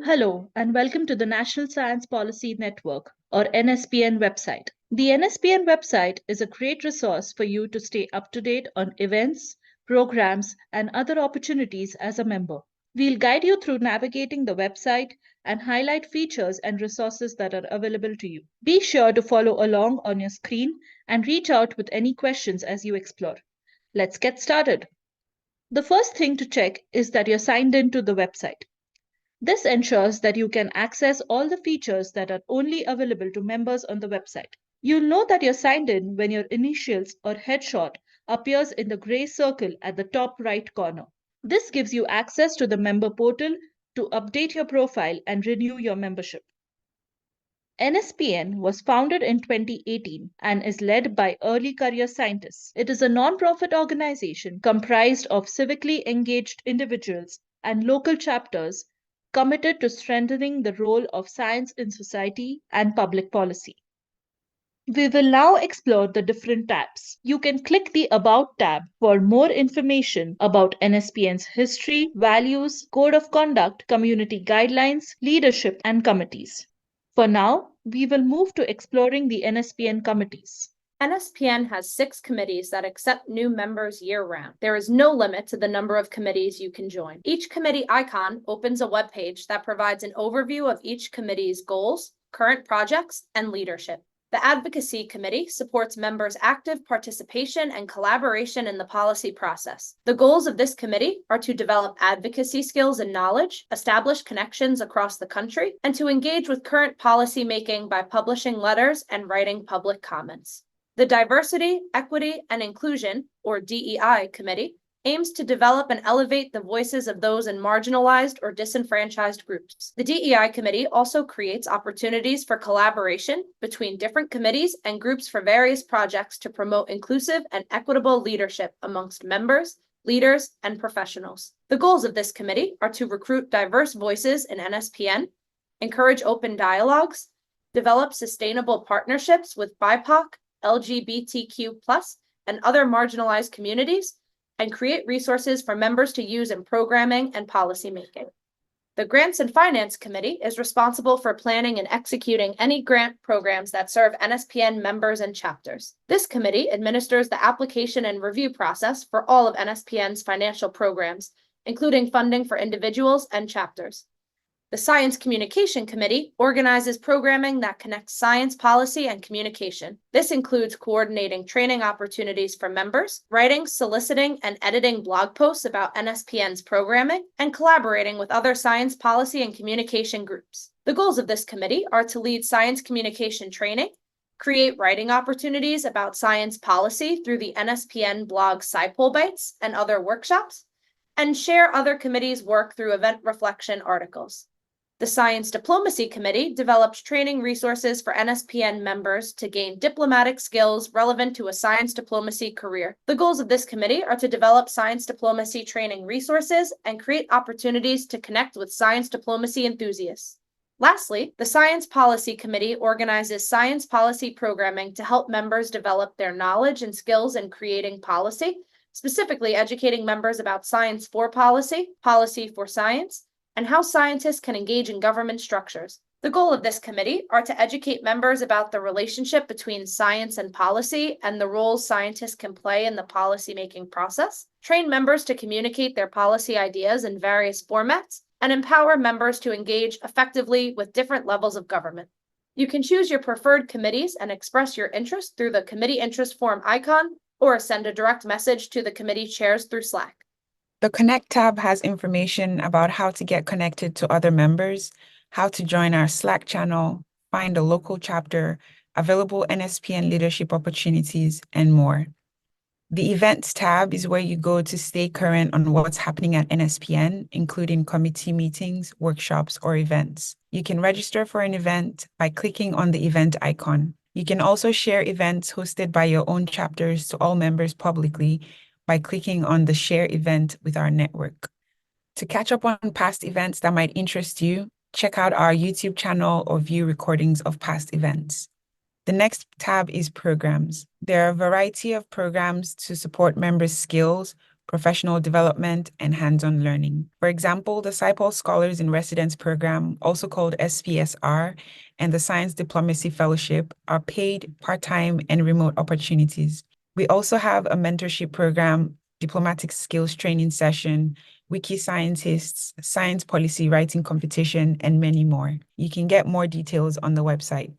Hello, and welcome to the National Science Policy Network, or NSPN website. The NSPN website is a great resource for you to stay up to date on events, programs, and other opportunities as a member. We'll guide you through navigating the website and highlight features and resources that are available to you. Be sure to follow along on your screen and reach out with any questions as you explore. Let's get started. The first thing to check is that you're signed in to the website. This ensures that you can access all the features that are only available to members on the website. You'll know that you're signed in when your initials or headshot appears in the gray circle at the top right corner. This gives you access to the member portal to update your profile and renew your membership. NSPN was founded in 2018 and is led by early career scientists. It is a non-profit organization comprised of civically engaged individuals and local chapters committed to strengthening the role of science in society and public policy. We will now explore the different tabs. You can click the About tab for more information about NSPN's history, values, code of conduct, community guidelines, leadership, and committees. For now, we will move to exploring the NSPN committees. NSPN has 6 committees that accept new members year-round. There is no limit to the number of committees you can join. Each committee icon opens a web page that provides an overview of each committee's goals, current projects, and leadership. The Advocacy Committee supports members' active participation and collaboration in the policy process. The goals of this committee are to develop advocacy skills and knowledge, establish connections across the country, and to engage with current policymaking by publishing letters and writing public comments. The Diversity, Equity, and Inclusion, or DEI Committee, aims to develop and elevate the voices of those in marginalized or disenfranchised groups. The DEI Committee also creates opportunities for collaboration between different committees and groups for various projects to promote inclusive and equitable leadership amongst members, leaders, and professionals. The goals of this committee are to recruit diverse voices in NSPN, encourage open dialogues, develop sustainable partnerships with BIPOC, LGBTQ+, and other marginalized communities, and create resources for members to use in programming and policymaking. The Grants and Finance Committee is responsible for planning and executing any grant programs that serve NSPN members and chapters. This committee administers the application and review process for all of NSPN's financial programs, including funding for individuals and chapters. The Science Communication Committee organizes programming that connects science policy and communication. This includes coordinating training opportunities for members, writing, soliciting, and editing blog posts about NSPN's programming, and collaborating with other science policy and communication groups. The goals of this committee are to lead science communication training, create writing opportunities about science policy through the NSPN blog SciPol Bites and other workshops, and share other committees' work through event reflection articles. The Science Diplomacy Committee develops training resources for NSPN members to gain diplomatic skills relevant to a science diplomacy career. The goals of this committee are to develop science diplomacy training resources and create opportunities to connect with science diplomacy enthusiasts. Lastly, the Science Policy Committee organizes science policy programming to help members develop their knowledge and skills in creating policy, specifically educating members about science for policy, policy for science, and how scientists can engage in government structures. The goal of this committee are to educate members about the relationship between science and policy and the roles scientists can play in the policymaking process, train members to communicate their policy ideas in various formats, and empower members to engage effectively with different levels of government. You can choose your preferred committees and express your interest through the committee interest form icon, or send a direct message to the committee chairs through Slack. The Connect tab has information about how to get connected to other members, how to join our Slack channel, find a local chapter, available NSPN leadership opportunities, and more. The Events tab is where you go to stay current on what's happening at NSPN, including committee meetings, workshops, or events. You can register for an event by clicking on the event icon. You can also share events hosted by your own chapters to all members publicly by clicking on the Share Event with our network. To catch up on past events that might interest you, check out our YouTube channel or view recordings of past events. The next tab is Programs. There are a variety of programs to support members' skills, professional development, and hands-on learning. For example, the SciPol Scholars in Residence program, also called SPSR, and the Science Diplomacy Fellowship are paid, part-time, and remote opportunities. We also have a mentorship program, diplomatic skills training session, wiki scientists, science policy writing competition, and many more. You can get more details on the website.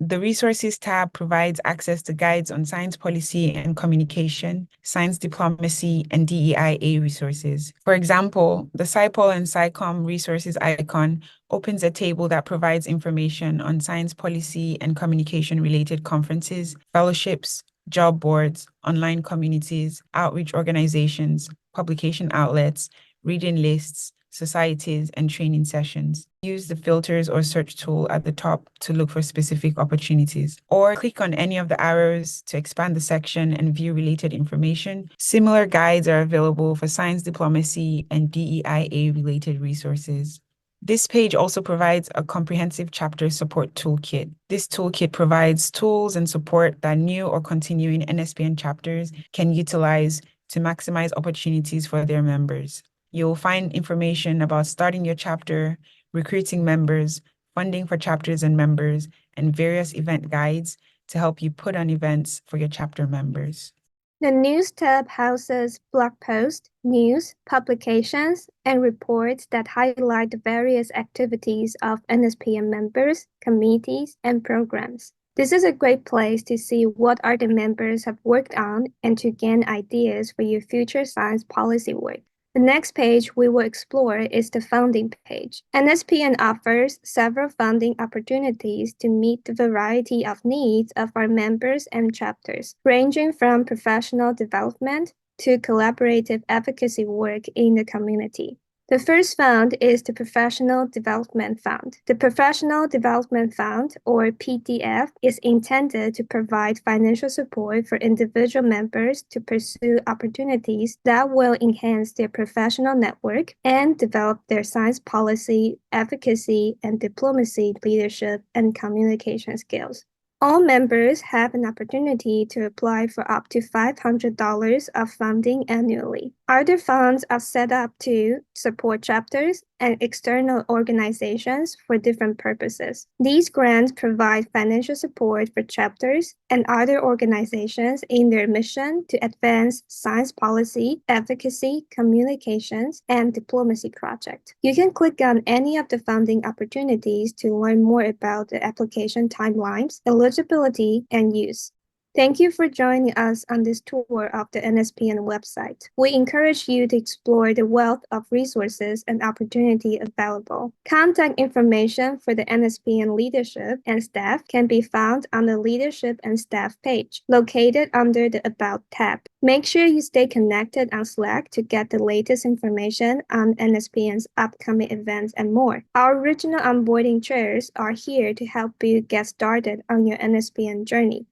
The Resources tab provides access to guides on science policy and communication, science diplomacy, and DEIA resources. For example, the SciPol and SciComm resources icon opens a table that provides information on science policy and communication-related conferences, fellowships, job boards, online communities, outreach organizations, publication outlets, reading lists, societies, and training sessions. Use the filters or search tool at the top to look for specific opportunities, or click on any of the arrows to expand the section and view related information. Similar guides are available for science diplomacy and DEIA-related resources. This page also provides a comprehensive chapter support toolkit. This toolkit provides tools and support that new or continuing NSPN chapters can utilize to maximize opportunities for their members. You'll find information about starting your chapter, recruiting members, funding for chapters and members, and various event guides to help you put on events for your chapter members. The News tab houses blog posts, news, publications, and reports that highlight the various activities of NSPN members, committees, and programs. This is a great place to see what our members have worked on and to gain ideas for your future science policy work. The next page we will explore is the funding page. NSPN offers several funding opportunities to meet the variety of needs of our members and chapters, ranging from professional development to collaborative advocacy work in the community. The first fund is the Professional Development Fund. The Professional Development Fund, or PDF, is intended to provide financial support for individual members to pursue opportunities that will enhance their professional network and develop their science policy, advocacy, and diplomacy leadership and communication skills. All members have an opportunity to apply for up to $500 of funding annually. Other funds are set up to support chapters and external organizations for different purposes. These grants provide financial support for chapters and other organizations in their mission to advance science policy, advocacy, communications, and diplomacy projects. You can click on any of the funding opportunities to learn more about the application timelines, eligibility, and use. Thank you for joining us on this tour of the NSPN website. We encourage you to explore the wealth of resources and opportunity available. Contact information for the NSPN leadership and staff can be found on the Leadership and Staff page, located under the About tab. Make sure you stay connected on Slack to get the latest information on NSPN's upcoming events and more. Our original onboarding chairs are here to help you get started on your NSPN journey.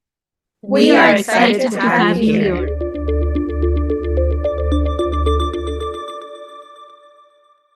We are excited to have you here.